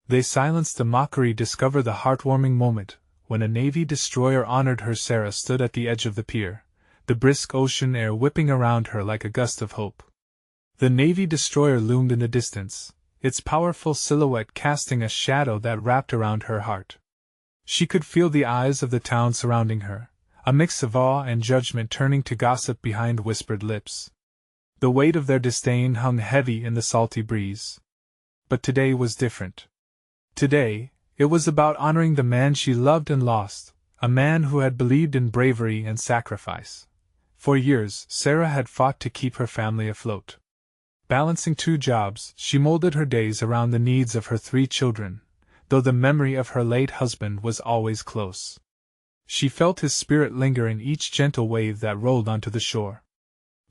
They silenced the Mockery. Discover the heartwarming moment, when a Navy destroyer honored her. Sarah stood at the edge of the pier, the brisk ocean air whipping around her like a gust of hope. The Navy destroyer loomed in the distance, its powerful silhouette casting a shadow that wrapped around her heart. She could feel the eyes of the town surrounding her, a mix of awe and judgment turning to gossip behind whispered lips. The weight of their disdain hung heavy in the salty breeze. But today was different. Today, it was about honoring the man she loved and lost, a man who had believed in bravery and sacrifice. For years, Sarah had fought to keep her family afloat. Balancing 2 jobs, she molded her days around the needs of her 3 children, though the memory of her late husband was always close. She felt his spirit linger in each gentle wave that rolled onto the shore.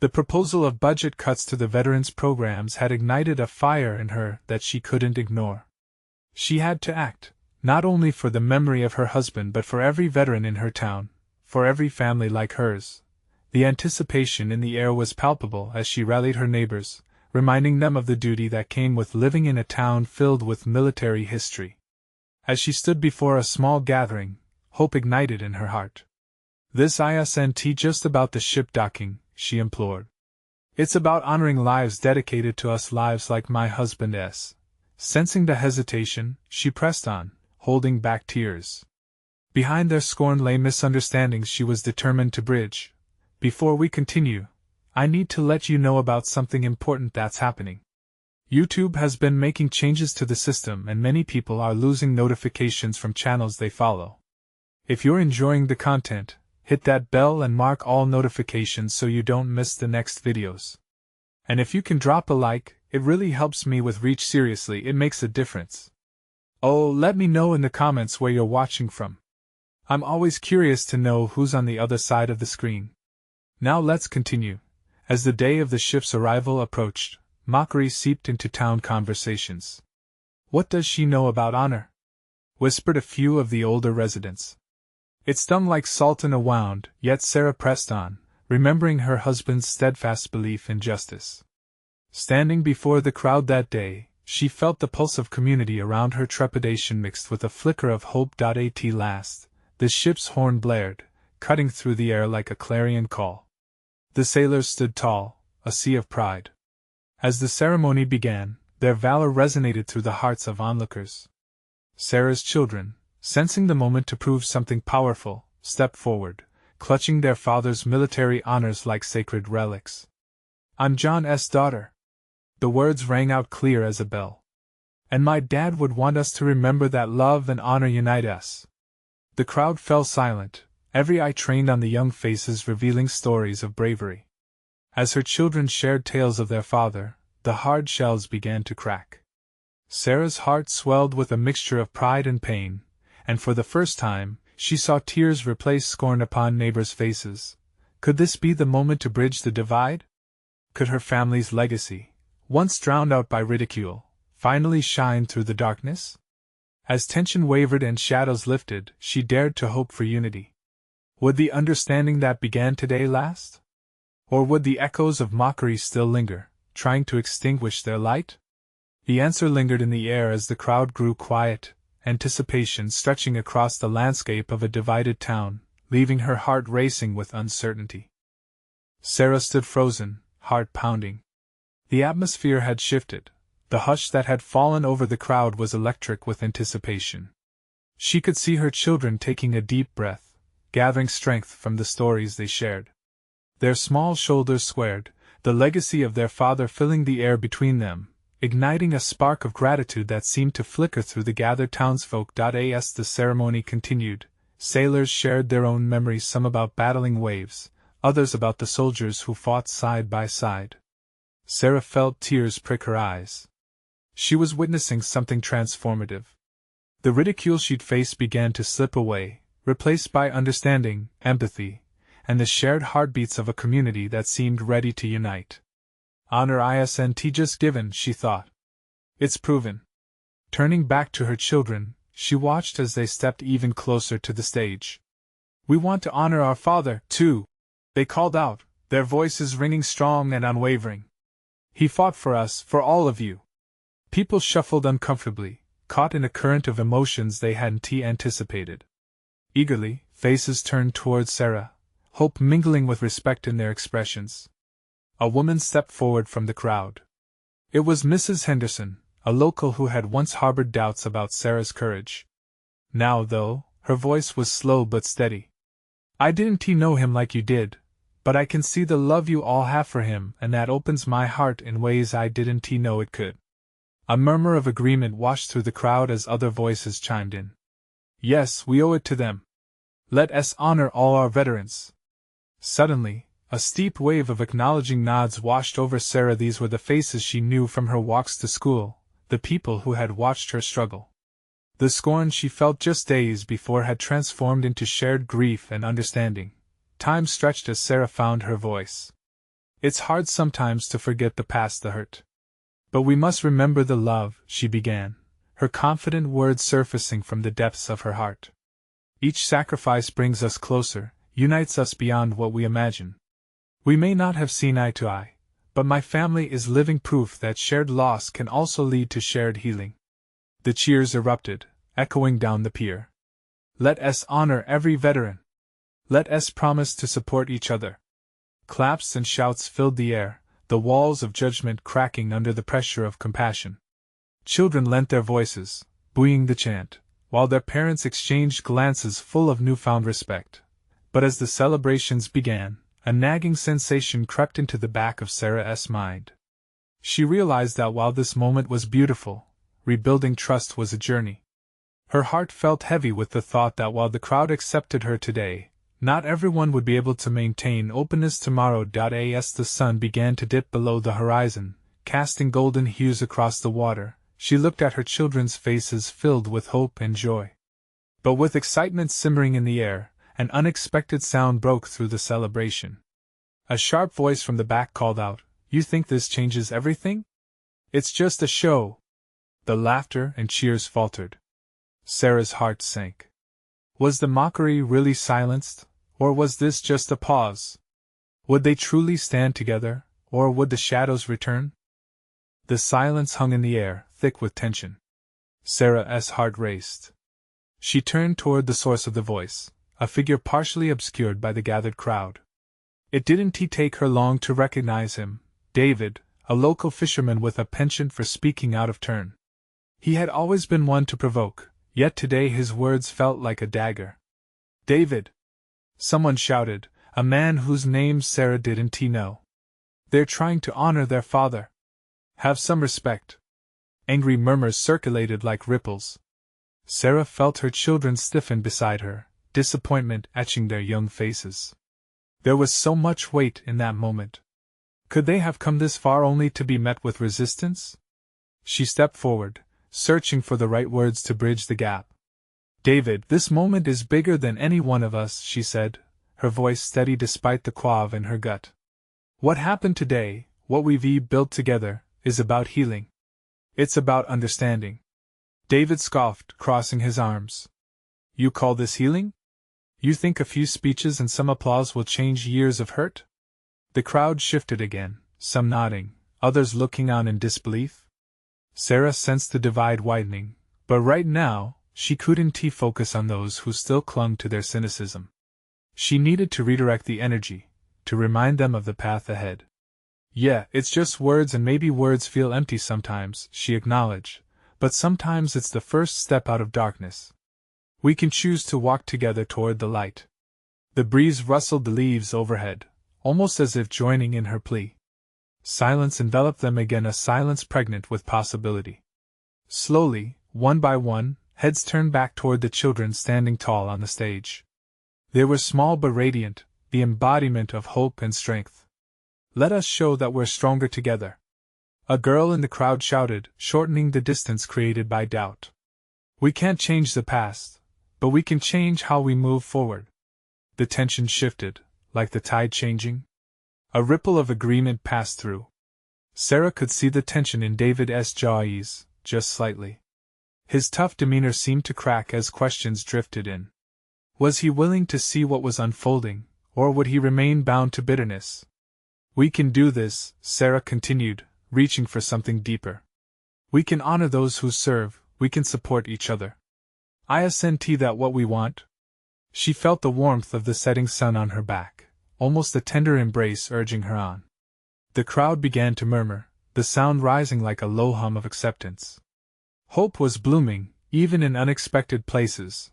The proposal of budget cuts to the veterans' programs had ignited a fire in her that she couldn't ignore. She had to act, not only for the memory of her husband but for every veteran in her town, for every family like hers. The anticipation in the air was palpable as she rallied her neighbors, reminding them of the duty that came with living in a town filled with military history. As she stood before a small gathering, hope ignited in her heart. "This isn't just about the ship docking," she implored. "It's about honoring lives dedicated to us, lives like my husband's." Sensing the hesitation, she pressed on, holding back tears. Behind their scorn lay misunderstandings she was determined to bridge. "Before we continue, I need to let you know about something important that's happening. YouTube has been making changes to the system and many people are losing notifications from channels they follow. If you're enjoying the content, hit that bell and mark all notifications so you don't miss the next videos. And if you can drop a like, it really helps me with reach. Seriously, it makes a difference. Oh, let me know in the comments where you're watching from. I'm always curious to know who's on the other side of the screen. Now let's continue. As the day of the ship's arrival approached, Mockery seeped into town conversations. "What does she know about honor?" whispered a few of the older residents. It stung like salt in a wound, yet Sarah pressed on, remembering her husband's steadfast belief in justice. Standing before the crowd that day, she felt the pulse of community around her, trepidation mixed with a flicker of hope. At last, the ship's horn blared, cutting through the air like a clarion call. The sailors stood tall, a sea of pride. As the ceremony began, their valor resonated through the hearts of onlookers. Sarah's children, sensing the moment to prove something powerful, stepped forward, clutching their father's military honors like sacred relics. "I'm John's daughter." The words rang out clear as a bell. "And my dad would want us to remember that love and honor unite us." The crowd fell silent, every eye trained on the young faces revealing stories of bravery. As her children shared tales of their father, the hard shells began to crack. Sarah's heart swelled with a mixture of pride and pain, and for the first time, she saw tears replace scorn upon neighbors' faces. Could this be the moment to bridge the divide? Could her family's legacy, once drowned out by ridicule, finally shine through the darkness? As tension wavered and shadows lifted, she dared to hope for unity. Would the understanding that began today last? Or would the echoes of Mockery still linger, trying to extinguish their light? The answer lingered in the air as the crowd grew quiet, anticipation stretching across the landscape of a divided town, leaving her heart racing with uncertainty. Sarah stood frozen, heart pounding. The atmosphere had shifted. The hush that had fallen over the crowd was electric with anticipation. She could see her children taking a deep breath, gathering strength from the stories they shared. Their small shoulders squared, the legacy of their father filling the air between them, igniting a spark of gratitude that seemed to flicker through the gathered townsfolk. As the ceremony continued, sailors shared their own memories, some about battling waves, others about the soldiers who fought side by side. Sarah felt tears prick her eyes. She was witnessing something transformative. The ridicule she'd faced began to slip away, replaced by understanding, empathy, and the shared heartbeats of a community that seemed ready to unite. Honor isn't just given, she thought. It's proven. Turning back to her children, she watched as they stepped even closer to the stage. "We want to honor our father, too," they called out, their voices ringing strong and unwavering. "He fought for us, for all of you." People shuffled uncomfortably, caught in a current of emotions they hadn't anticipated. Eagerly, faces turned towards Sarah, hope mingling with respect in their expressions. A woman stepped forward from the crowd. It was Mrs. Henderson, a local who had once harbored doubts about Sarah's courage. Now, though, her voice was slow but steady. "I didn't know him like you did, but I can see the love you all have for him, and that opens my heart in ways I didn't know it could." A murmur of agreement washed through the crowd as other voices chimed in. "Yes, we owe it to them. Let us honor all our veterans." Suddenly, a steep wave of acknowledging nods washed over Sarah. These were the faces she knew from her walks to school, the people who had watched her struggle. The scorn she felt just days before had transformed into shared grief and understanding. Time stretched as Sarah found her voice. "It's hard sometimes to forget the past, the hurt. But we must remember the love," she began, her confident words surfacing from the depths of her heart. "Each sacrifice brings us closer, unites us beyond what we imagine. We may not have seen eye to eye, but my family is living proof that shared loss can also lead to shared healing." The cheers erupted, echoing down the pier. "Let us honor every veteran. Let us promise to support each other." Claps and shouts filled the air, the walls of judgment cracking under the pressure of compassion. Children lent their voices, buoying the chant, while their parents exchanged glances full of newfound respect. But as the celebrations began, a nagging sensation crept into the back of Sarah's mind. She realized that while this moment was beautiful, rebuilding trust was a journey. Her heart felt heavy with the thought that while the crowd accepted her today, not everyone would be able to maintain openness tomorrow. As the sun began to dip below the horizon, casting golden hues across the water, she looked at her children's faces filled with hope and joy. But with excitement simmering in the air, an unexpected sound broke through the celebration. A sharp voice from the back called out, "You think this changes everything? It's just a show." The laughter and cheers faltered. Sarah's heart sank. Was the mockery really silenced, or was this just a pause? Would they truly stand together, or would the shadows return? The silence hung in the air, thick with tension. Sarah's heart raced. She turned toward the source of the voice, a figure partially obscured by the gathered crowd. It didn't take her long to recognize him, David, a local fisherman with a penchant for speaking out of turn. He had always been one to provoke, yet today his words felt like a dagger. "David!" someone shouted, a man whose name Sarah didn't know. "They're trying to honor their father. Have some respect." Angry murmurs circulated like ripples. Sarah felt her children stiffen beside her, disappointment etching their young faces. There was so much weight in that moment. Could they have come this far only to be met with resistance? She stepped forward, searching for the right words to bridge the gap. "David, this moment is bigger than any one of us," she said, her voice steady despite the quave in her gut. "What happened today, what we've built together, is about healing. It's about understanding." David scoffed, crossing his arms. "You call this healing? You think a few speeches and some applause will change years of hurt?" The crowd shifted again, some nodding, others looking on in disbelief. Sarah sensed the divide widening, but right now, she couldn't focus on those who still clung to their cynicism. She needed to redirect the energy, to remind them of the path ahead. "Yeah, it's just words, and maybe words feel empty sometimes," she acknowledged, "but sometimes it's the first step out of darkness. We can choose to walk together toward the light." The breeze rustled the leaves overhead, almost as if joining in her plea. Silence enveloped them again, a silence pregnant with possibility. Slowly, one by one, heads turned back toward the children standing tall on the stage. They were small but radiant, the embodiment of hope and strength. "Let us show that we're stronger together," a girl in the crowd shouted, shortening the distance created by doubt. "We can't change the past, but we can change how we move forward." The tension shifted, like the tide changing. A ripple of agreement passed through. Sarah could see the tension in David's jaw ease, just slightly. His tough demeanor seemed to crack as questions drifted in. Was he willing to see what was unfolding, or would he remain bound to bitterness? "We can do this," Sarah continued, reaching for something deeper. "We can honor those who serve, we can support each other. I assent that what we want. She felt the warmth of the setting sun on her back, almost a tender embrace urging her on. The crowd began to murmur, the sound rising like a low hum of acceptance. Hope was blooming, even in unexpected places.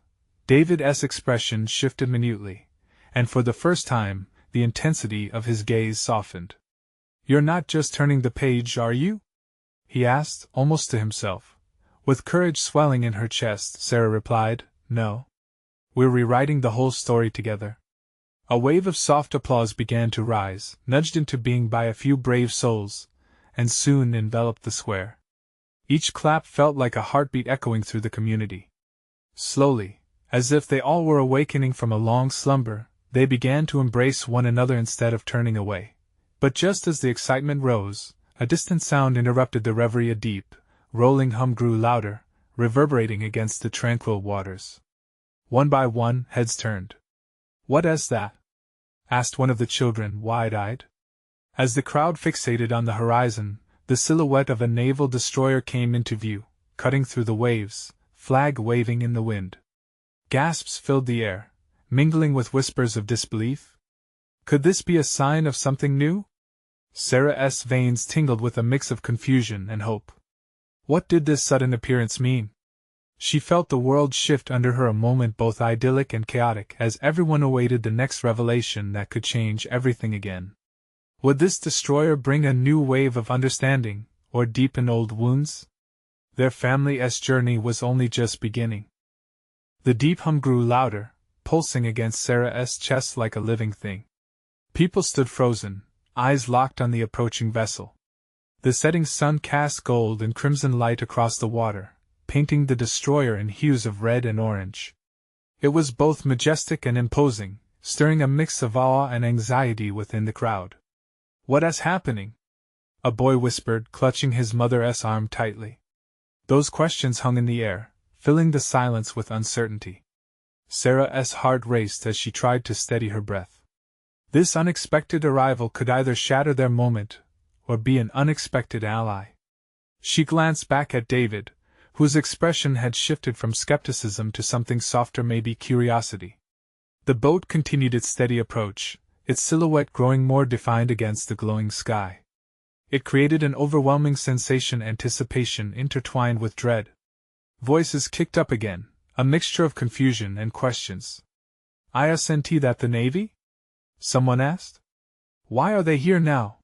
David's expression shifted minutely, and for the first time, the intensity of his gaze softened. "You're not just turning the page, are you?" he asked, almost to himself. With courage swelling in her chest, Sarah replied, "No. We're rewriting the whole story together." A wave of soft applause began to rise, nudged into being by a few brave souls, and soon enveloped the square. Each clap felt like a heartbeat echoing through the community. Slowly, as if they all were awakening from a long slumber, they began to embrace one another instead of turning away. But just as the excitement rose, a distant sound interrupted the reverie. A deep, rolling hum grew louder, reverberating against the tranquil waters. One by one, heads turned. "What's that?" asked one of the children, wide-eyed. As the crowd fixated on the horizon, the silhouette of a naval destroyer came into view, cutting through the waves, flag waving in the wind. Gasps filled the air, mingling with whispers of disbelief. Could this be a sign of something new? Sarah's veins tingled with a mix of confusion and hope. What did this sudden appearance mean? She felt the world shift under her, a moment both idyllic and chaotic, as everyone awaited the next revelation that could change everything again. Would this destroyer bring a new wave of understanding, or deepen old wounds? Their family's journey was only just beginning. The deep hum grew louder, pulsing against Sarah's chest like a living thing. People stood frozen, eyes locked on the approaching vessel. The setting sun cast gold and crimson light across the water, painting the destroyer in hues of red and orange. It was both majestic and imposing, stirring a mix of awe and anxiety within the crowd. "What's happening?" a boy whispered, clutching his mother's arm tightly. Those questions hung in the air, filling the silence with uncertainty. Sarah's heart raced as she tried to steady her breath. This unexpected arrival could either shatter their moment, or be an unexpected ally. She glanced back at David, whose expression had shifted from skepticism to something softer, maybe curiosity. The boat continued its steady approach, its silhouette growing more defined against the glowing sky. It created an overwhelming sensation, anticipation intertwined with dread. Voices kicked up again, a mixture of confusion and questions. "I assent that the Navy?" someone asked. "Why are they here now?"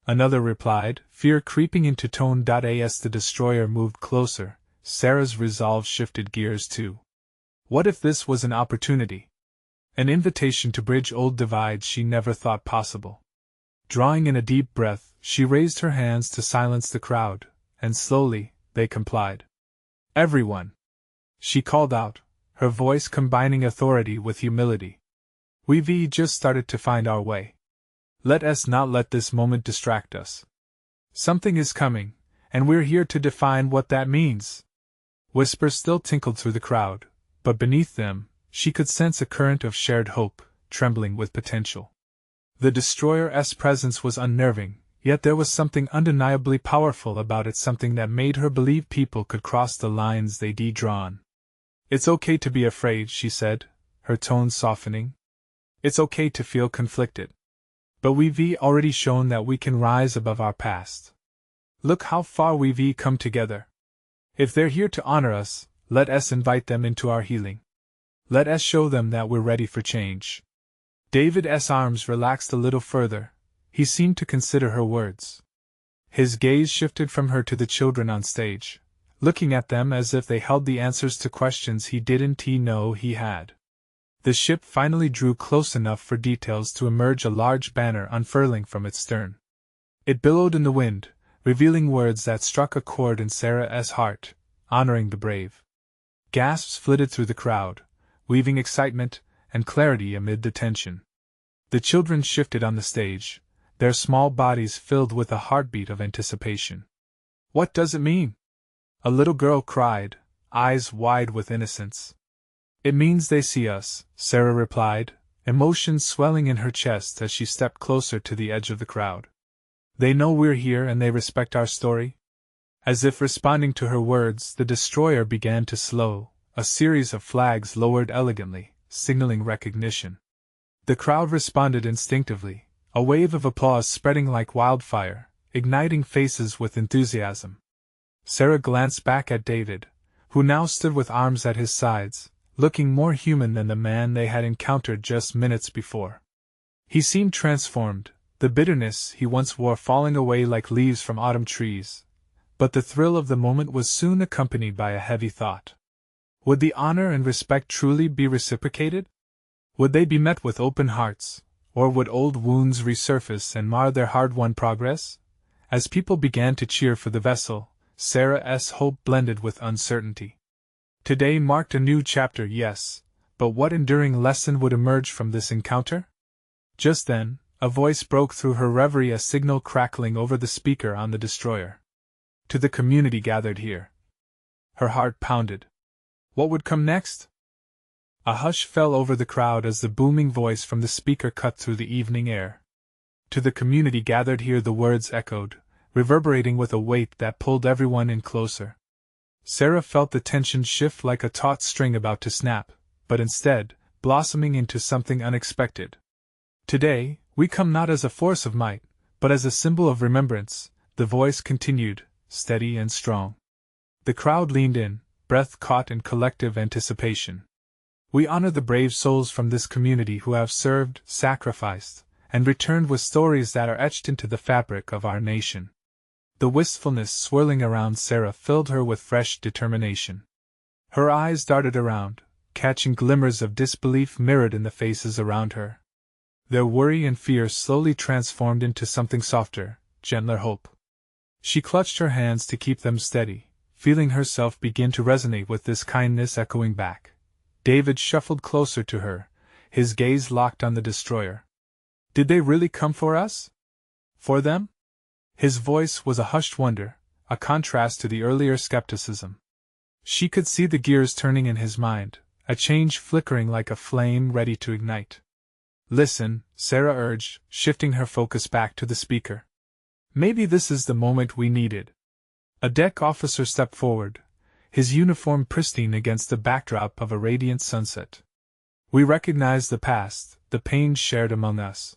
Another replied, fear creeping into tone. As the destroyer moved closer, Sarah's resolve shifted gears too. What if this was an opportunity? An invitation to bridge old divides she never thought possible. Drawing in a deep breath, she raised her hands to silence the crowd, and slowly, they complied. "Everyone!" she called out, her voice combining authority with humility. "We've just started to find our way. Let us not let this moment distract us. Something is coming, and we're here to define what that means." Whispers still tinkled through the crowd, but beneath them, she could sense a current of shared hope, trembling with potential. The destroyer's presence was unnerving, yet there was something undeniably powerful about it, something that made her believe people could cross the lines they'd drawn. "It's okay to be afraid," she said, her tone softening. "It's okay to feel conflicted. But we've already shown that we can rise above our past. Look how far we've come together. If they're here to honor us, let us invite them into our healing. Let us show them that we're ready for change." David's arms relaxed a little further. He seemed to consider her words. His gaze shifted from her to the children on stage, looking at them as if they held the answers to questions he didn't know he had. The ship finally drew close enough for details to emerge, a large banner unfurling from its stern. It billowed in the wind, revealing words that struck a chord in Sarah's heart, honoring the brave. Gasps flitted through the crowd, weaving excitement and clarity amid the tension. The children shifted on the stage, their small bodies filled with a heartbeat of anticipation. "What does it mean?" a little girl cried, eyes wide with innocence. "It means they see us," Sarah replied, emotions swelling in her chest as she stepped closer to the edge of the crowd. "They know we're here and they respect our story." As if responding to her words, the destroyer began to slow, a series of flags lowered elegantly, signaling recognition. The crowd responded instinctively, a wave of applause spreading like wildfire, igniting faces with enthusiasm. Sarah glanced back at David, who now stood with arms at his sides, looking more human than the man they had encountered just minutes before. He seemed transformed, the bitterness he once wore falling away like leaves from autumn trees. But the thrill of the moment was soon accompanied by a heavy thought. Would the honor and respect truly be reciprocated? Would they be met with open hearts, or would old wounds resurface and mar their hard-won progress? As people began to cheer for the vessel, Sarah's hope blended with uncertainty. Today marked a new chapter, yes, but what enduring lesson would emerge from this encounter? Just then, a voice broke through her reverie, a signal crackling over the speaker on the destroyer. To the community gathered here. Her heart pounded. What would come next? A hush fell over the crowd as the booming voice from the speaker cut through the evening air. To the community gathered here, the words echoed, reverberating with a weight that pulled everyone in closer. Sarah felt the tension shift like a taut string about to snap, but instead, blossoming into something unexpected. Today, we come not as a force of might, but as a symbol of remembrance, the voice continued, steady and strong. The crowd leaned in, breath caught in collective anticipation. We honor the brave souls from this community who have served, sacrificed, and returned with stories that are etched into the fabric of our nation. The wistfulness swirling around Sarah filled her with fresh determination. Her eyes darted around, catching glimmers of disbelief mirrored in the faces around her. Their worry and fear slowly transformed into something softer, gentler hope. She clutched her hands to keep them steady, feeling herself begin to resonate with this kindness echoing back. David shuffled closer to her, his gaze locked on the destroyer. Did they really come for us? For them? His voice was a hushed wonder, a contrast to the earlier skepticism. She could see the gears turning in his mind, a change flickering like a flame ready to ignite. Listen, Sarah urged, shifting her focus back to the speaker. Maybe this is the moment we needed. A deck officer stepped forward, his uniform pristine against the backdrop of a radiant sunset. We recognize the past, the pain shared among us.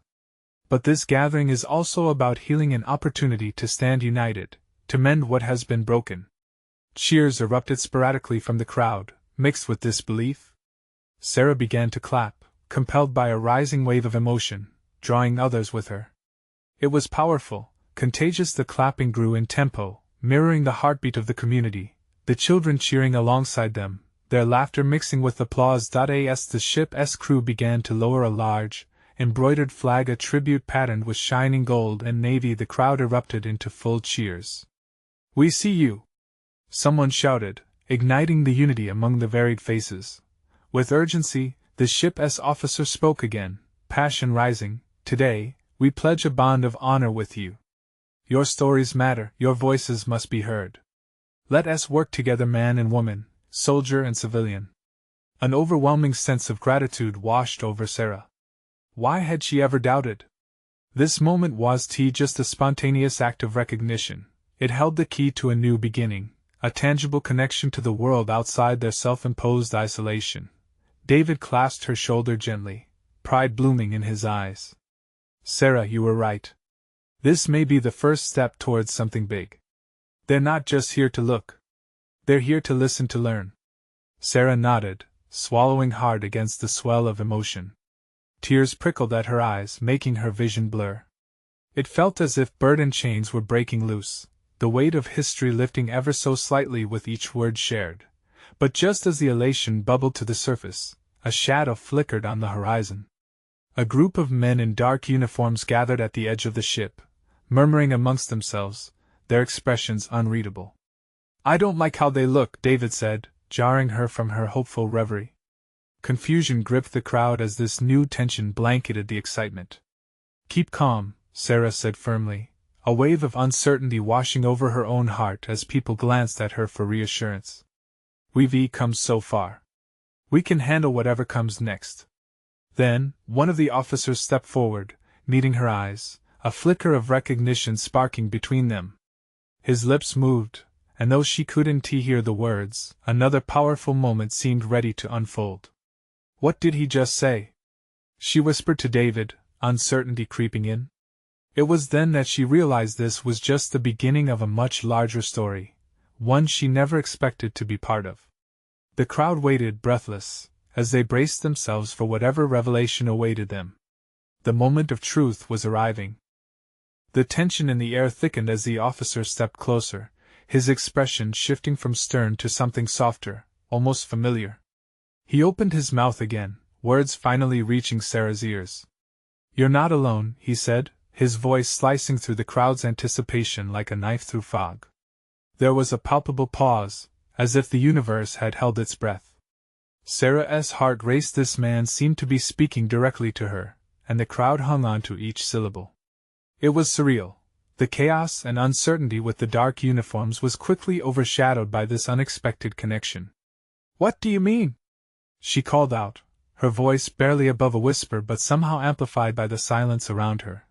But this gathering is also about healing, an opportunity to stand united, to mend what has been broken. Cheers erupted sporadically from the crowd, mixed with disbelief. Sarah began to clap, compelled by a rising wave of emotion, drawing others with her. It was powerful, contagious. The clapping grew in tempo, mirroring the heartbeat of the community, the children cheering alongside them, their laughter mixing with applause. As the ship's crew began to lower a large, embroidered flag, a tribute patterned with shining gold and navy, the crowd erupted into full cheers. We see you! Someone shouted, igniting the unity among the varied faces. With urgency, the ship's officer spoke again, passion rising. Today, we pledge a bond of honor with you. Your stories matter, your voices must be heard. Let us work together, man and woman, soldier and civilian. An overwhelming sense of gratitude washed over Sarah. Why had she ever doubted? This moment was just a spontaneous act of recognition. It held the key to a new beginning, a tangible connection to the world outside their self-imposed isolation. David clasped her shoulder gently, pride blooming in his eyes. Sarah, you were right. This may be the first step towards something big. They're not just here to look. They're here to listen, to learn. Sarah nodded, swallowing hard against the swell of emotion. Tears prickled at her eyes, making her vision blur. It felt as if burden chains were breaking loose, the weight of history lifting ever so slightly with each word shared. But just as the elation bubbled to the surface, a shadow flickered on the horizon. A group of men in dark uniforms gathered at the edge of the ship, murmuring amongst themselves, their expressions unreadable. I don't like how they look, David said, jarring her from her hopeful reverie. Confusion gripped the crowd as this new tension blanketed the excitement. Keep calm, Sarah said firmly, a wave of uncertainty washing over her own heart as people glanced at her for reassurance. We've come so far. We can handle whatever comes next. Then, one of the officers stepped forward, meeting her eyes, a flicker of recognition sparking between them. His lips moved, and though she couldn't hear the words, another powerful moment seemed ready to unfold. "What did he just say?" she whispered to David, uncertainty creeping in. It was then that she realized this was just the beginning of a much larger story, one she never expected to be part of. The crowd waited breathless, as they braced themselves for whatever revelation awaited them. The moment of truth was arriving. The tension in the air thickened as the officer stepped closer, his expression shifting from stern to something softer, almost familiar. He opened his mouth again, words finally reaching Sarah's ears. "You're not alone," he said, his voice slicing through the crowd's anticipation like a knife through fog. There was a palpable pause, as if the universe had held its breath. Sarah's heart raced. This man seemed to be speaking directly to her, and the crowd hung on to each syllable. It was surreal. The chaos and uncertainty with the dark uniforms was quickly overshadowed by this unexpected connection. "What do you mean?" she called out, her voice barely above a whisper but somehow amplified by the silence around her.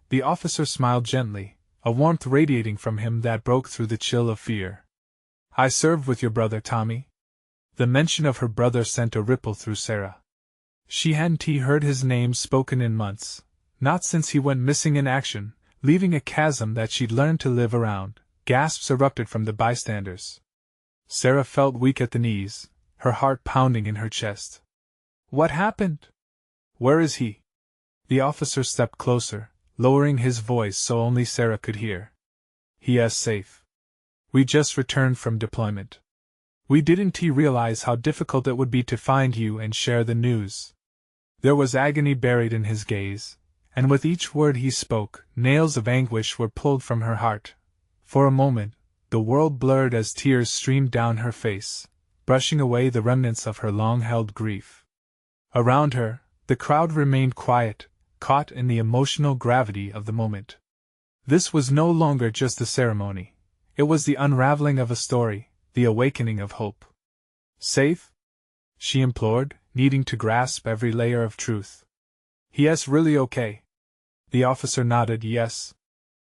The officer smiled gently, a warmth radiating from him that broke through the chill of fear. "I served with your brother, Tommy." The mention of her brother sent a ripple through Sarah. She hadn't heard his name spoken in months, not since he went missing in action, leaving a chasm that she'd learned to live around. Gasps erupted from the bystanders. Sarah felt weak at the knees, her heart pounding in her chest. "What happened? Where is he?" The officer stepped closer, lowering his voice so only Sarah could hear. "He is safe. We just returned from deployment. We didn't realize how difficult it would be to find you and share the news." There was agony buried in his gaze, and with each word he spoke, nails of anguish were pulled from her heart. For a moment, the world blurred as tears streamed down her face, brushing away the remnants of her long-held grief. Around her, the crowd remained quiet, caught in the emotional gravity of the moment. This was no longer just a ceremony. It was the unraveling of a story, the awakening of hope. "Safe?" she implored, needing to grasp every layer of truth. "He is really okay?" The officer nodded yes.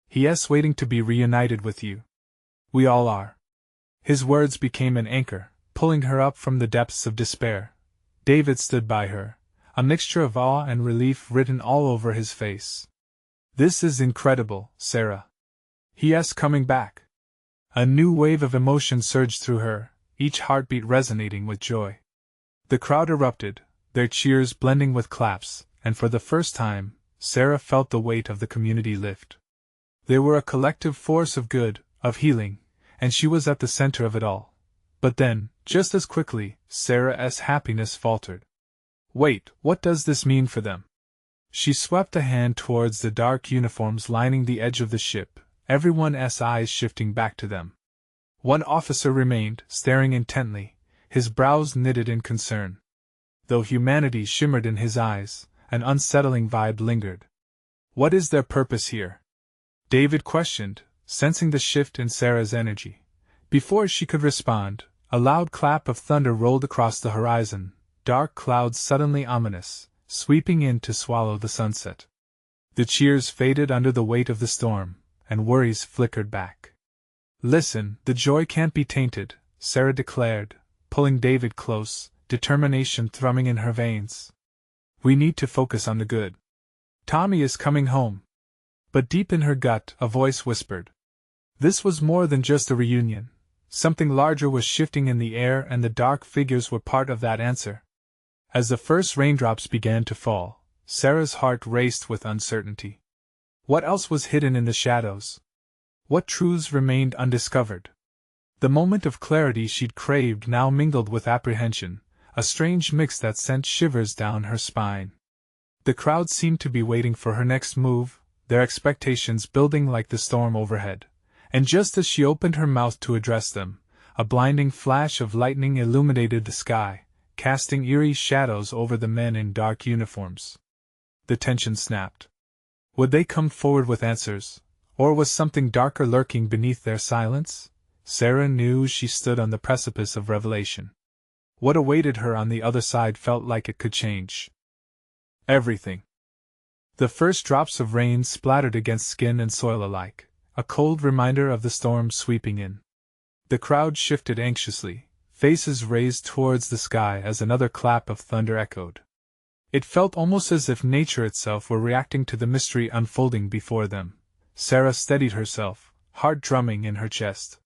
"He is waiting to be reunited with you. We all are." His words became an anchor, pulling her up from the depths of despair. David stood by her, a mixture of awe and relief written all over his face. "This is incredible, Sarah. He is coming back." A new wave of emotion surged through her, each heartbeat resonating with joy. The crowd erupted, their cheers blending with claps, and for the first time, Sarah felt the weight of the community lift. They were a collective force of good, of healing, and she was at the center of it all. But then, just as quickly, Sarah's happiness faltered. "Wait, what does this mean for them?" She swept a hand towards the dark uniforms lining the edge of the ship, everyone's eyes shifting back to them. One officer remained, staring intently, his brows knitted in concern. Though humanity shimmered in his eyes, an unsettling vibe lingered. "What is their purpose here?" David questioned, sensing the shift in Sarah's energy. Before she could respond, a loud clap of thunder rolled across the horizon, dark clouds suddenly ominous, sweeping in to swallow the sunset. The cheers faded under the weight of the storm, and worries flickered back. "Listen, the joy can't be tainted," Sarah declared, pulling David close, determination thrumming in her veins. "We need to focus on the good. Tommy is coming home." But deep in her gut, a voice whispered. This was more than just a reunion. Something larger was shifting in the air, and the dark figures were part of that answer. As the first raindrops began to fall, Sarah's heart raced with uncertainty. What else was hidden in the shadows? What truths remained undiscovered? The moment of clarity she'd craved now mingled with apprehension, a strange mix that sent shivers down her spine. The crowd seemed to be waiting for her next move, their expectations building like the storm overhead. And just as she opened her mouth to address them, a blinding flash of lightning illuminated the sky, casting eerie shadows over the men in dark uniforms. The tension snapped. Would they come forward with answers, or was something darker lurking beneath their silence? Sarah knew she stood on the precipice of revelation. What awaited her on the other side felt like it could change everything. The first drops of rain splattered against skin and soil alike, a cold reminder of the storm sweeping in. The crowd shifted anxiously, faces raised towards the sky as another clap of thunder echoed. It felt almost as if nature itself were reacting to the mystery unfolding before them. Sarah steadied herself, heart drumming in her chest.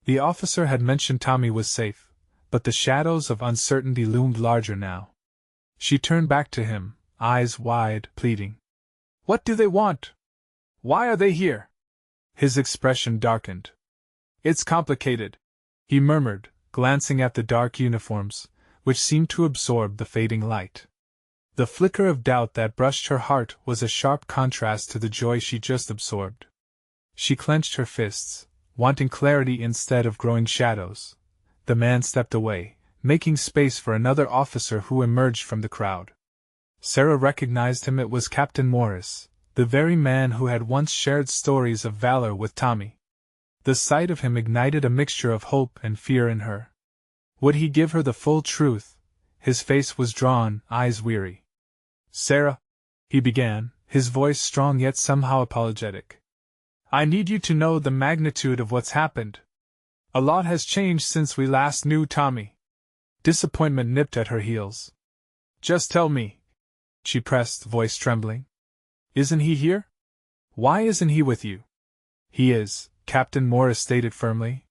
The officer had mentioned Tommy was safe, but the shadows of uncertainty loomed larger now. She turned back to him, eyes wide, pleading. "What do they want? Why are they here?" His expression darkened. "It's complicated," he murmured, glancing at the dark uniforms, which seemed to absorb the fading light. The flicker of doubt that brushed her heart was a sharp contrast to the joy she just absorbed. She clenched her fists, wanting clarity instead of growing shadows. The man stepped away, making space for another officer who emerged from the crowd. Sarah recognized him. It was Captain Morris, the very man who had once shared stories of valor with Tommy. The sight of him ignited a mixture of hope and fear in her. Would he give her the full truth? His face was drawn, eyes weary. "Sarah," he began, his voice strong yet somehow apologetic. "I need you to know the magnitude of what's happened. A lot has changed since we last knew Tommy." Disappointment nipped at her heels. "Just tell me," she pressed, voice trembling. "Isn't he here? Why isn't he with you?" "He is," Captain Morris stated firmly.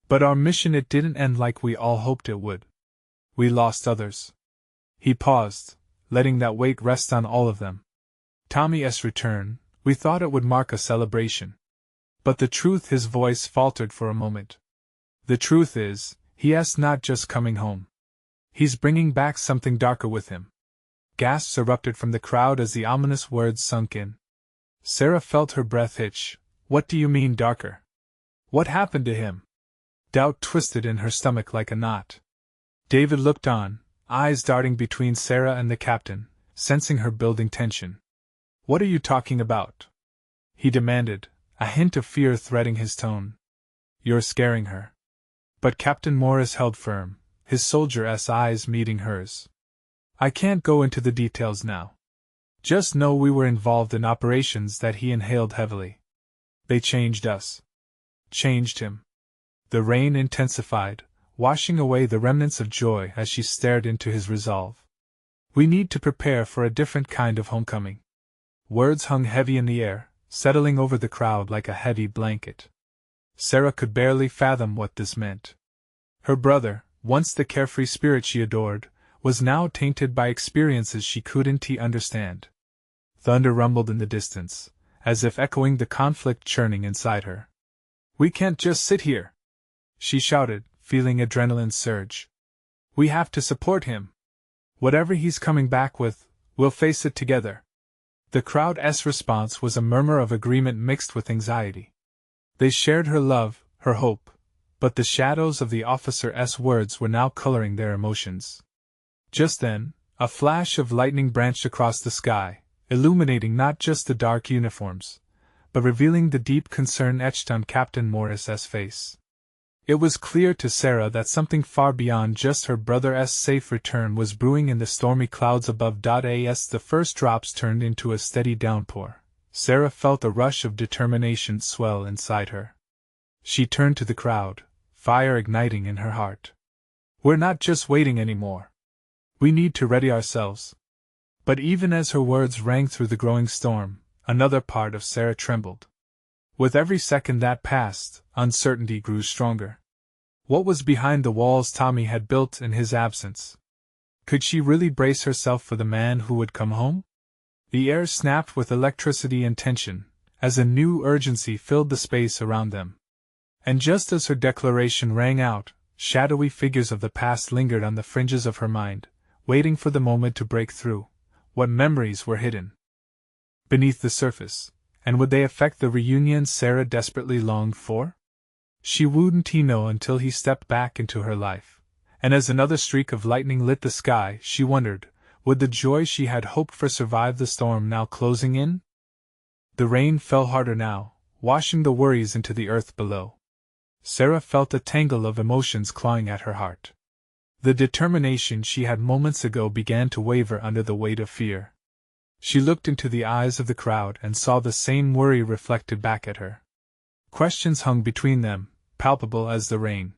"But our mission, it didn't end like we all hoped it would. We lost others." He paused, letting that weight rest on all of them. "Tommy's return, we thought it would mark a celebration. But the truth," his voice faltered for a moment. "The truth is, he's not just coming home. He's bringing back something darker with him." Gasps erupted from the crowd as the ominous words sunk in. Sarah felt her breath hitch. "What do you mean, darker? What happened to him?" Doubt twisted in her stomach like a knot. David looked on, eyes darting between Sarah and the captain, sensing her building tension. "What are you talking about?" he demanded, a hint of fear threading his tone. "You're scaring her." But Captain Morris held firm, his soldier's eyes meeting hers. "I can't go into the details now. Just know we were involved in operations that he inhaled heavily. They changed us. Changed him." The rain intensified, washing away the remnants of joy as she stared into his resolve. "We need to prepare for a different kind of homecoming." Words hung heavy in the air, settling over the crowd like a heavy blanket. Sarah could barely fathom what this meant. Her brother, once the carefree spirit she adored, was now tainted by experiences she couldn't understand. Thunder rumbled in the distance, as if echoing the conflict churning inside her. "We can't just sit here," she shouted, feeling adrenaline surge. "We have to support him. Whatever he's coming back with, we'll face it together." The crowd's response was a murmur of agreement mixed with anxiety. They shared her love, her hope, but the shadows of the officer's words were now coloring their emotions. Just then, a flash of lightning branched across the sky, illuminating not just the dark uniforms, but revealing the deep concern etched on Captain Morris's face. It was clear to Sarah that something far beyond just her brother's safe return was brewing in the stormy clouds above. As the first drops turned into a steady downpour, Sarah felt a rush of determination swell inside her. She turned to the crowd, fire igniting in her heart. "We're not just waiting anymore. We need to ready ourselves." But even as her words rang through the growing storm, another part of Sarah trembled. With every second that passed, uncertainty grew stronger. What was behind the walls Tommy had built in his absence? Could she really brace herself for the man who would come home? The air snapped with electricity and tension, as a new urgency filled the space around them. And just as her declaration rang out, shadowy figures of the past lingered on the fringes of her mind, waiting for the moment to break through. What memories were hidden beneath the surface, and would they affect the reunion Sarah desperately longed for? She wouldn't know until he stepped back into her life, and as another streak of lightning lit the sky, she wondered, would the joy she had hoped for survive the storm now closing in? The rain fell harder now, washing the worries into the earth below. Sarah felt a tangle of emotions clawing at her heart. The determination she had moments ago began to waver under the weight of fear. She looked into the eyes of the crowd and saw the same worry reflected back at her. Questions hung between them, palpable as the rain.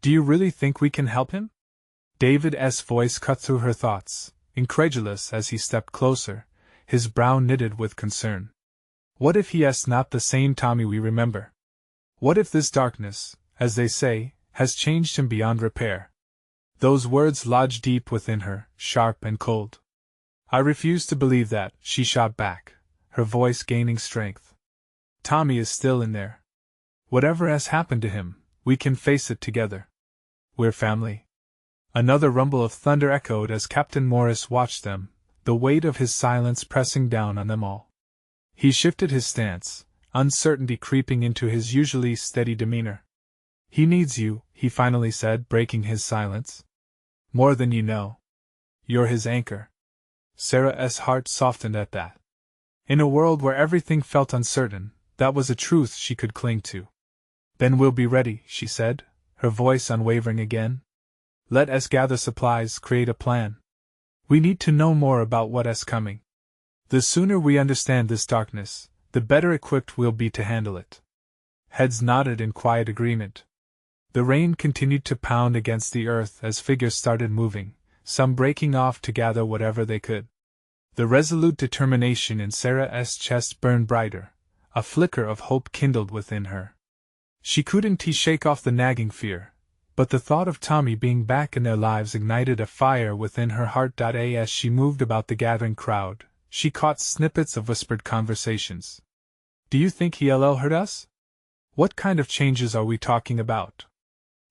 Do you really think we can help him? David's voice cut through her thoughts, incredulous as he stepped closer, his brow knitted with concern. What if he is not the same Tommy we remember? What if this darkness, as they say, has changed him beyond repair? Those words lodged deep within her, sharp and cold. I refuse to believe that, she shot back, her voice gaining strength. Tommy is still in there. Whatever has happened to him, we can face it together. We're family. Another rumble of thunder echoed as Captain Morris watched them, the weight of his silence pressing down on them all. He shifted his stance, uncertainty creeping into his usually steady demeanor. He needs you, he finally said, breaking his silence. More than you know. You're his anchor. Sarah's heart softened at that. In a world where everything felt uncertain, that was a truth she could cling to. Then we'll be ready, she said, her voice unwavering again. Let us gather supplies, create a plan. We need to know more about what is coming. The sooner we understand this darkness, the better equipped we'll be to handle it. Heads nodded in quiet agreement. The rain continued to pound against the earth as figures started moving, some breaking off to gather whatever they could. The resolute determination in Sarah's chest burned brighter, a flicker of hope kindled within her. She couldn't shake off the nagging fear, but the thought of Tommy being back in their lives ignited a fire within her heart. As she moved about the gathering crowd, she caught snippets of whispered conversations. Do you think he'll hurt us? What kind of changes are we talking about?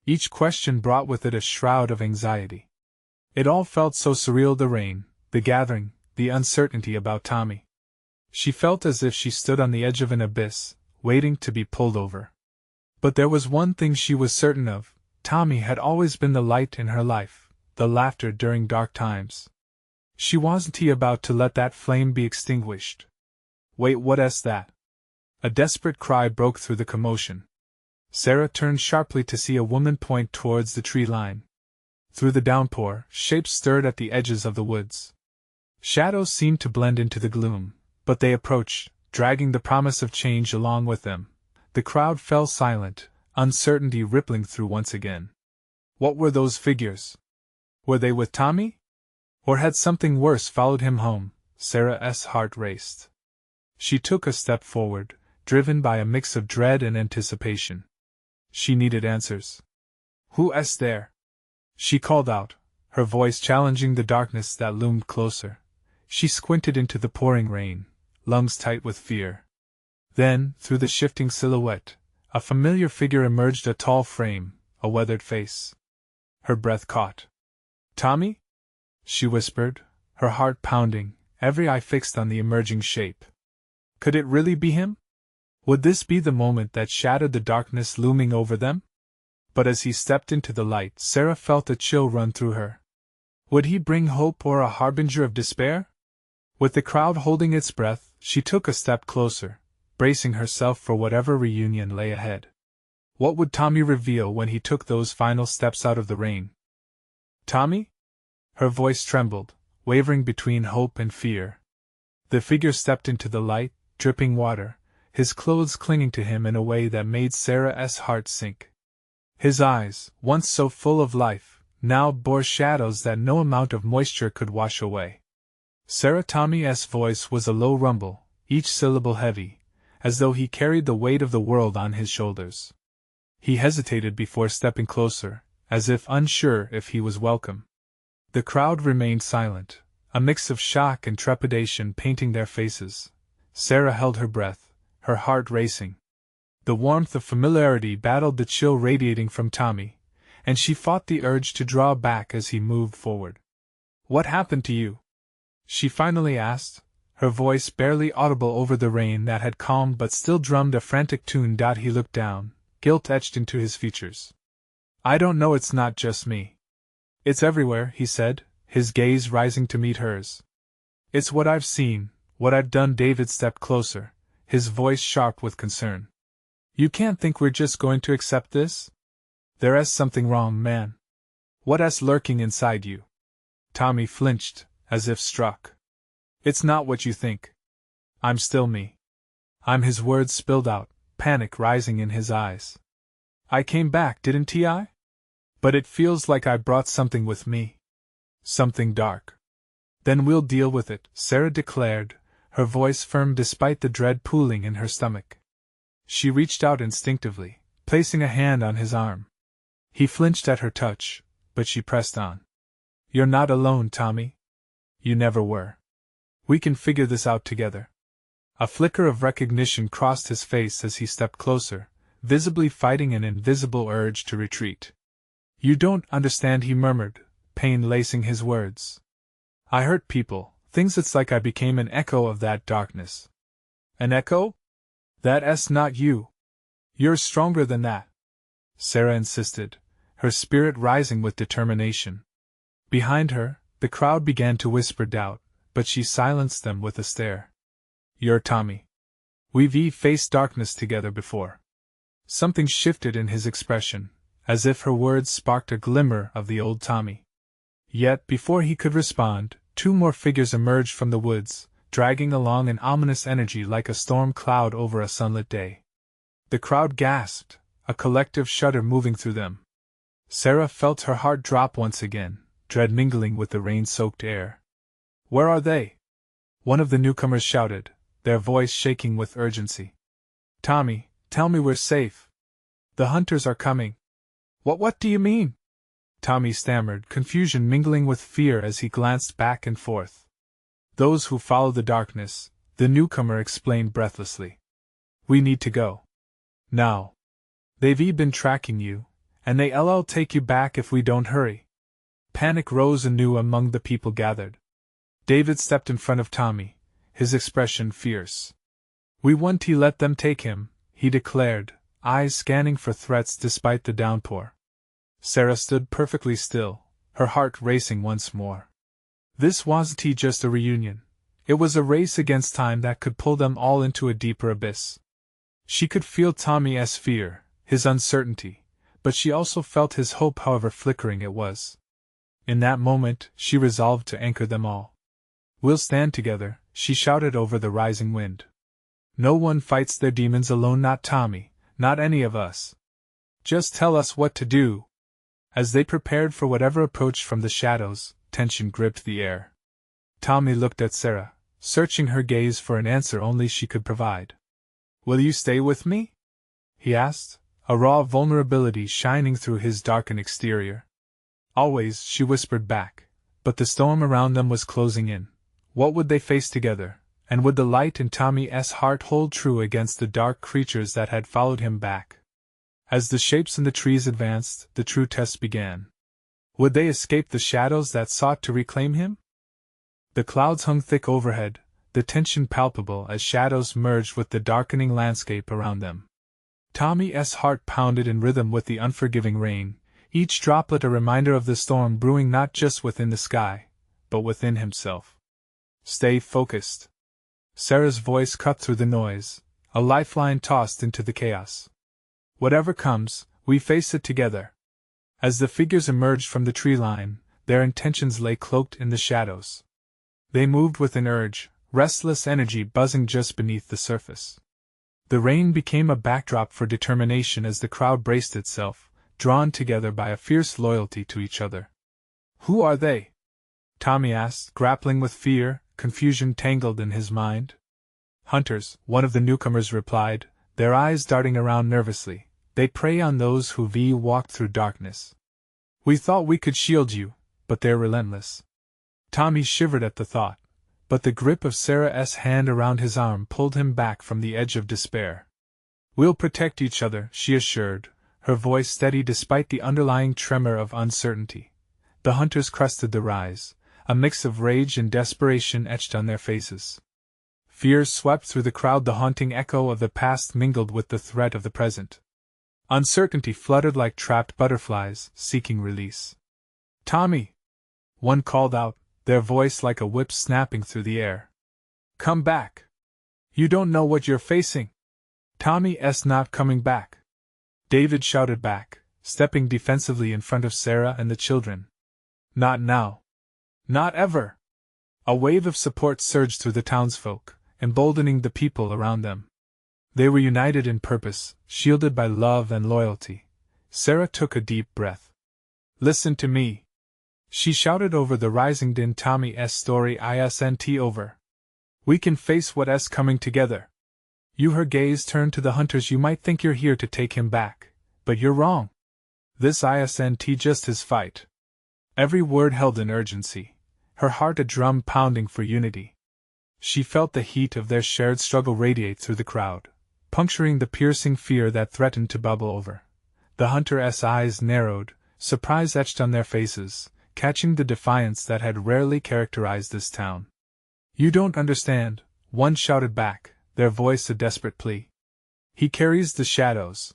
Each question brought with it a shroud of anxiety. It all felt so surreal, the rain, the gathering, the uncertainty about Tommy. She felt as if she stood on the edge of an abyss, waiting to be pulled over. But there was one thing she was certain of: Tommy had always been the light in her life, the laughter during dark times. She wasn't about to let that flame be extinguished. Wait, what is that? A desperate cry broke through the commotion. Sarah turned sharply to see a woman point towards the tree line. Through the downpour, shapes stirred at the edges of the woods. Shadows seemed to blend into the gloom, but they approached, dragging the promise of change along with them. The crowd fell silent, uncertainty rippling through once again. What were those figures? Were they with Tommy? Or had something worse followed him home? Sarah's heart raced. She took a step forward, driven by a mix of dread and anticipation. She needed answers. Who is there? She called out, her voice challenging the darkness that loomed closer. She squinted into the pouring rain, lungs tight with fear. Then, through the shifting silhouette, a familiar figure emerged, a tall frame, a weathered face. Her breath caught. Tommy? She whispered, her heart pounding, every eye fixed on the emerging shape. Could it really be him? Would this be the moment that shattered the darkness looming over them? But as he stepped into the light, Sarah felt a chill run through her. Would he bring hope or a harbinger of despair? With the crowd holding its breath, she took a step closer, bracing herself for whatever reunion lay ahead. What would Tommy reveal when he took those final steps out of the rain? Tommy? Her voice trembled, wavering between hope and fear. The figure stepped into the light, dripping water, his clothes clinging to him in a way that made Sarah's heart sink. His eyes, once so full of life, now bore shadows that no amount of moisture could wash away. Tommy's voice was a low rumble, each syllable heavy, as though he carried the weight of the world on his shoulders. He hesitated before stepping closer, as if unsure if he was welcome. The crowd remained silent, a mix of shock and trepidation painting their faces. Sarah held her breath, her heart racing. The warmth of familiarity battled the chill radiating from Tommy, and she fought the urge to draw back as he moved forward. What happened to you? She finally asked, her voice barely audible over the rain that had calmed but still drummed a frantic tune. He looked down, guilt etched into his features. I don't know, it's not just me. It's everywhere, he said, his gaze rising to meet hers. It's what I've seen, what I've done. David stepped closer, his voice sharp with concern. You can't think we're just going to accept this? There is something wrong, man. What is lurking inside you? Tommy flinched, as if struck. It's not what you think. I'm still me. I'm. His words spilled out, panic rising in his eyes. I came back, didn't I? But it feels like I brought something with me. Something dark. Then we'll deal with it, Sarah declared, her voice firm despite the dread pooling in her stomach. She reached out instinctively, placing a hand on his arm. He flinched at her touch, but she pressed on. You're not alone, Tommy. You never were. We can figure this out together. A flicker of recognition crossed his face as he stepped closer, visibly fighting an invisible urge to retreat. You don't understand, he murmured, pain lacing his words. I hurt people, things. It's like I became an echo of that darkness. An echo? That's not you. You're stronger than that, Sarah insisted, her spirit rising with determination. Behind her, the crowd began to whisper doubt, but she silenced them with a stare. You're Tommy. We've faced darkness together before. Something shifted in his expression, as if her words sparked a glimmer of the old Tommy. Yet before he could respond, two more figures emerged from the woods, dragging along an ominous energy like a storm cloud over a sunlit day. The crowd gasped, a collective shudder moving through them. Sarah felt her heart drop once again, dread mingling with the rain-soaked air. Where are they? One of the newcomers shouted, their voice shaking with urgency. Tommy, tell me we're safe. The hunters are coming. What do you mean? Tommy stammered, confusion mingling with fear as he glanced back and forth. Those who follow the darkness, the newcomer explained breathlessly. We need to go. Now. They've been tracking you, and they'll take you back if we don't hurry. Panic rose anew among the people gathered. David stepped in front of Tommy, his expression fierce. We won't let them take him, he declared, eyes scanning for threats despite the downpour. Sarah stood perfectly still, her heart racing once more. This wasn't just a reunion. It was a race against time that could pull them all into a deeper abyss. She could feel Tommy's fear, his uncertainty, but she also felt his hope, however flickering it was. In that moment, she resolved to anchor them all. We'll stand together, she shouted over the rising wind. No one fights their demons alone, not Tommy, not any of us. Just tell us what to do. As they prepared for whatever approached from the shadows, tension gripped the air. Tommy looked at Sarah, searching her gaze for an answer only she could provide. Will you stay with me? He asked, a raw vulnerability shining through his darkened exterior. Always, she whispered back, but the storm around them was closing in. What would they face together, and would the light in Tommy's heart hold true against the dark creatures that had followed him back? As the shapes in the trees advanced, the true test began. Would they escape the shadows that sought to reclaim him? The clouds hung thick overhead, the tension palpable as shadows merged with the darkening landscape around them. Tommy's heart pounded in rhythm with the unforgiving rain, each droplet a reminder of the storm brewing not just within the sky, but within himself. Stay focused. Sarah's voice cut through the noise, a lifeline tossed into the chaos. Whatever comes, we face it together. As the figures emerged from the tree line, their intentions lay cloaked in the shadows. They moved with an urge, restless energy buzzing just beneath the surface. The rain became a backdrop for determination as the crowd braced itself, drawn together by a fierce loyalty to each other. Who are they? Tommy asked, grappling with fear, confusion tangled in his mind. Hunters, one of the newcomers replied, their eyes darting around nervously. They prey on those who walked through darkness. We thought we could shield you, but they're relentless. Tommy shivered at the thought, but the grip of Sarah's hand around his arm pulled him back from the edge of despair. We'll protect each other, she assured, her voice steady despite the underlying tremor of uncertainty. The hunters crested the rise, a mix of rage and desperation etched on their faces. Fear swept through the crowd, the haunting echo of the past mingled with the threat of the present. Uncertainty fluttered like trapped butterflies, seeking release. Tommy! One called out, their voice like a whip snapping through the air. Come back! You don't know what you're facing! Tommy's not coming back! David shouted back, stepping defensively in front of Sarah and the children. Not now! Not ever! A wave of support surged through the townsfolk, emboldening the people around them. They were united in purpose, shielded by love and loyalty, Sarah took a deep breath. Listen to me, she shouted over the rising din. Tommy's story isn't over. We can face what's coming together. Her gaze turned to the hunters. You might think you're here to take him back, but you're wrong. This isn't just his fight. Every word held an urgency, her heart a drum pounding for unity. She felt the heat of their shared struggle radiate through the crowd, puncturing the piercing fear that threatened to bubble over. The hunters' eyes narrowed, surprise etched on their faces, catching the defiance that had rarely characterized this town. You don't understand, one shouted back, their voice a desperate plea. He carries the shadows.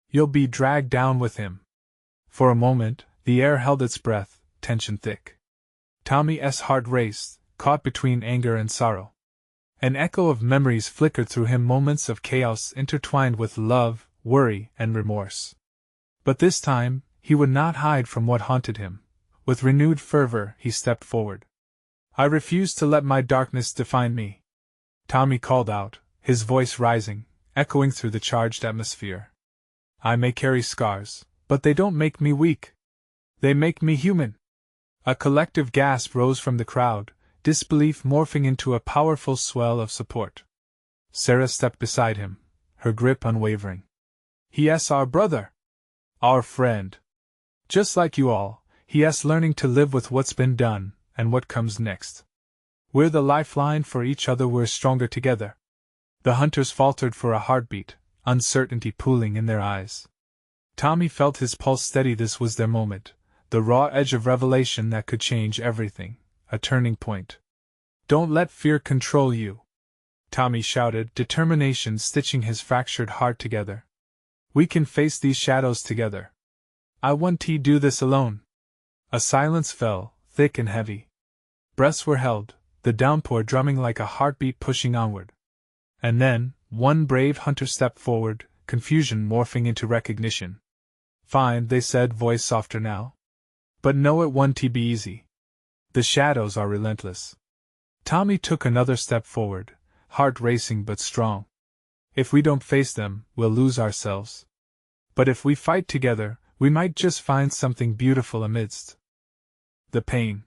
You'll be dragged down with him. For a moment, the air held its breath, tension thick. Tommy's heart raced, caught between anger and sorrow. An echo of memories flickered through him, moments of chaos intertwined with love, worry, and remorse. But this time, he would not hide from what haunted him. With renewed fervor, he stepped forward. I refuse to let my darkness define me, Tommy called out, his voice rising, echoing through the charged atmosphere. I may carry scars, but they don't make me weak. They make me human. A collective gasp rose from the crowd, disbelief morphing into a powerful swell of support. Sarah stepped beside him, her grip unwavering. He's our brother. Our friend. Just like you all, he's learning to live with what's been done, and what comes next. We're the lifeline for each other, we're stronger together. The hunters faltered for a heartbeat, uncertainty pooling in their eyes. Tommy felt his pulse steady. This was their moment, the raw edge of revelation that could change everything, a turning point. Don't let fear control you, Tommy shouted, determination stitching his fractured heart together. We can face these shadows together. I won't do this alone. A silence fell, thick and heavy. Breaths were held, the downpour drumming like a heartbeat pushing onward. And then, one brave hunter stepped forward, confusion morphing into recognition. Fine, they said, voice softer now. But no, it won't be easy. The shadows are relentless. Tommy took another step forward, heart racing but strong. If we don't face them, we'll lose ourselves. But if we fight together, we might just find something beautiful amidst the pain.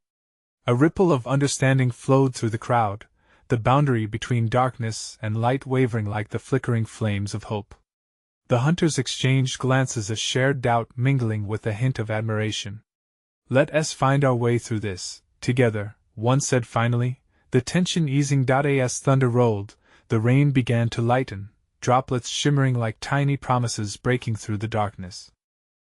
A ripple of understanding flowed through the crowd, the boundary between darkness and light wavering like the flickering flames of hope. The hunters exchanged glances, a shared doubt mingling with a hint of admiration. Let us find our way through this, together, one said finally, the tension easing. As thunder rolled, the rain began to lighten, droplets shimmering like tiny promises breaking through the darkness.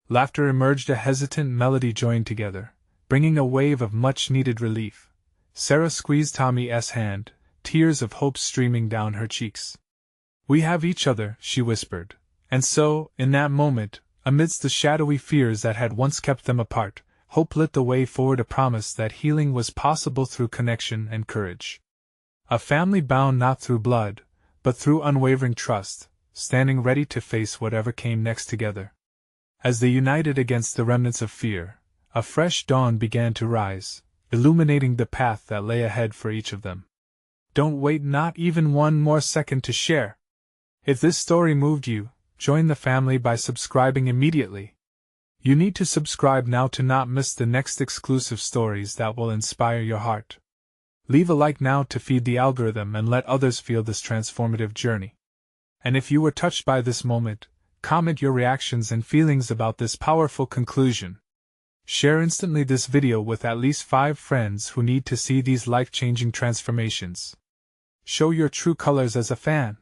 Laughter emerged, a hesitant melody joined together, bringing a wave of much-needed relief. Sarah squeezed Tommy's hand, tears of hope streaming down her cheeks. We have each other, she whispered. And so, in that moment, amidst the shadowy fears that had once kept them apart, hope lit the way forward, a promise that healing was possible through connection and courage. A family bound not through blood, but through unwavering trust, standing ready to face whatever came next together. As they united against the remnants of fear, a fresh dawn began to rise, illuminating the path that lay ahead for each of them. Don't wait not even one more second to share. If this story moved you, join the family by subscribing immediately. You need to subscribe now to not miss the next exclusive stories that will inspire your heart. Leave a like now to feed the algorithm and let others feel this transformative journey. And if you were touched by this moment, comment your reactions and feelings about this powerful conclusion. Share instantly this video with at least 5 friends who need to see these life-changing transformations. Show your true colors as a fan.